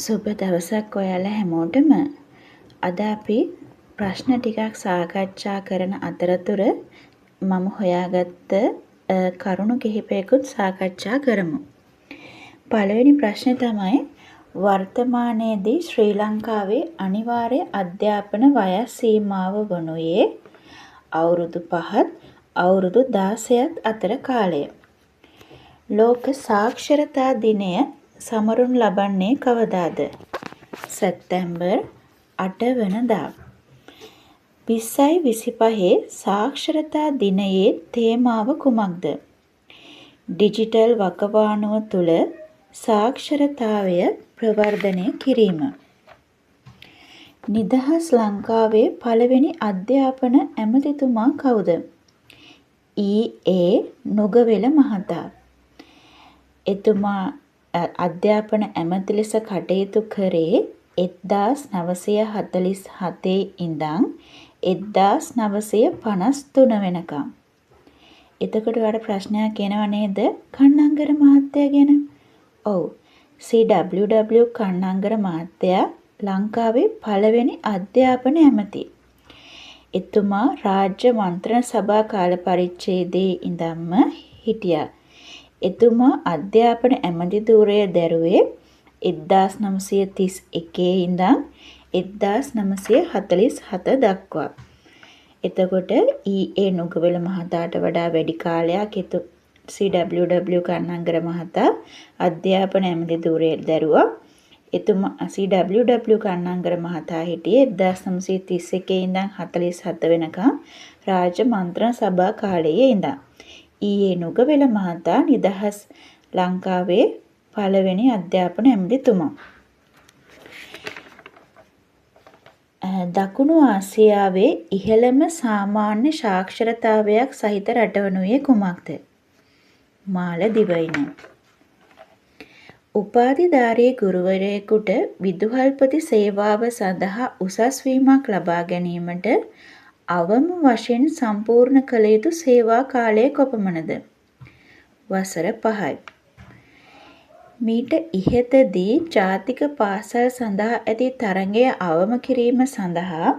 සුබ දවසක් ඔයාලා හැමෝටම. අද අපි ප්‍රශ්න ටිකක් සාකච්ඡා කරන අතරතුර මම හොයාගත්ත කරුණු කිහිපයකුත් සාකච්ඡා කරමු. පළවෙනි ප්‍රශ්නේ තමයි වර්තමානයේදී ශ්‍රී ලංකාවේ අනිවාර්ය අධ්‍යාපන වයස් සීමාව වනුයේ අවුරුදු 5ත් අවුරුදු 16ත් අතර කාලය. ලෝක සාක්ෂරතා දිනය සමරුන් ලබන්නේ කවදාද? සැප්තැම්බර් 8 වෙනිදා. 2025 සාක්ෂරතා දිනයේ තේමාව කුමක්ද? ඩිජිටල් වකවානුව තුළ සාක්ෂරතාවය ප්‍රවර්ධනය කිරීම. නිදහස් ලංකාවේ පළවෙනි අධ්‍යාපන ඇමතිතුමා කවුද? ඊ.ඒ. නුගවෙල මහතා. එතුමා අධ්‍යාපන ඇමති ලෙස කටයුතු කරේ 1947 ඉඳන් 1953 වෙනකම්. එතකොට ඔයාලට ප්‍රශ්නයක් එනවා නේද කන්නංගර මහත්තයා ගැන? ඔව්. C.W.W. කන්නංගර මහත්තයා ලංකාවේ පළවෙනි අධ්‍යාපන ඇමති. එතුමා රාජ්‍ය මන්ත්‍රණ සභා කාල පරිච්ඡේදයේ ඉඳන්ම හිටියා. එතුමා අධ්‍යාපන ඇමති ධුරය දැරුවේ 1931 ඉඳන් 1947 දක්වා. එතකොට ඊ.ඒ. නුගවෙල මහතාට වඩා වැඩි කාලයක් C.W.W. කන්නංගර මහතා අධ්‍යාපන ඇමති ධුරය දැරුවා. එතුමා C.W.W. කන්නංගර මහතා හිටියේ 1931 ඉඳන් 47 වෙනකම් රාජ්‍ය මන්ත්‍රණ සභා කාලයේ ඉඳන්. ඊ.ඒ. නුගවෙල මහතා නිදහස් ලංකාවේ පළවෙනි අධ්‍යාපන ඇමතිතුමා. දකුණු ආසියාවේ ඉහළම සාමාන්‍ය සාක්ෂරතාවයක් සහිත රට වනුයේ කුමක්ද? මාලදිවයින. උපාධිධාරී ගුරුවරයෙකුට විදුහල්පති සේවාව සඳහා උසස් වීමක් ලබා ගැනීමට අවම වශයෙන් සම්පූර්ණ කළ යුතු සේවා කාලය කොපමණද? වසර 5යි. මීට ඉහතදී ජාතික පාසල් සඳහා ඇති තරඟය අවම කිරීම සඳහා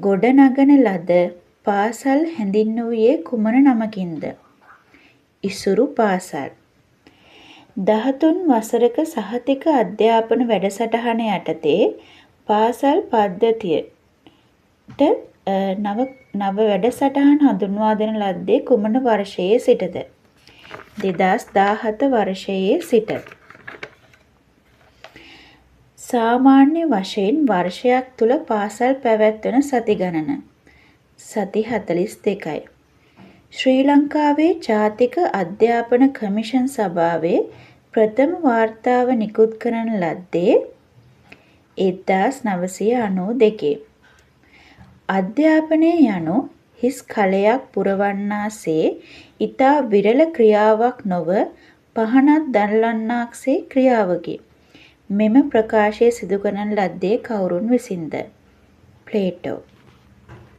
ගොඩනගන ලද පාසල් හැඳින්වුවේ කුමන නමකින්ද? ඉසුරු පාසල්. 13 වසරක සහතික අධ්‍යාපන වැඩසටහන යටතේ පාසල් පද්ධතියට නව වැඩසටහන් හඳුන්වා දෙන ලද්දේ කුමන වර්ෂයේ සිටද? 2017 වර්ෂයේ සිට. සාමාන්‍ය වශයෙන් වර්ෂයක් තුල පාසල් පැවැත්වෙන සති ගණන සති 42යි. ශ්‍රී ලංකාවේ ජාතික අධ්‍යාපන කමිෂන් සභාවේ ප්‍රථම වාර්තාව නිකුත් කරන ලද්දේ 1992. අධ්‍යාපනය යනු හිස් කලයක් පුරවන්නාසේ ඊතා විරල ක්‍රියාවක් නොව පහනක් දන්වන්නාක්සේ ක්‍රියාවකි. මෙම ප්‍රකාශය සිදු කරන ලද්දේ කවුරුන් විසින්ද? ප්ලේටෝ.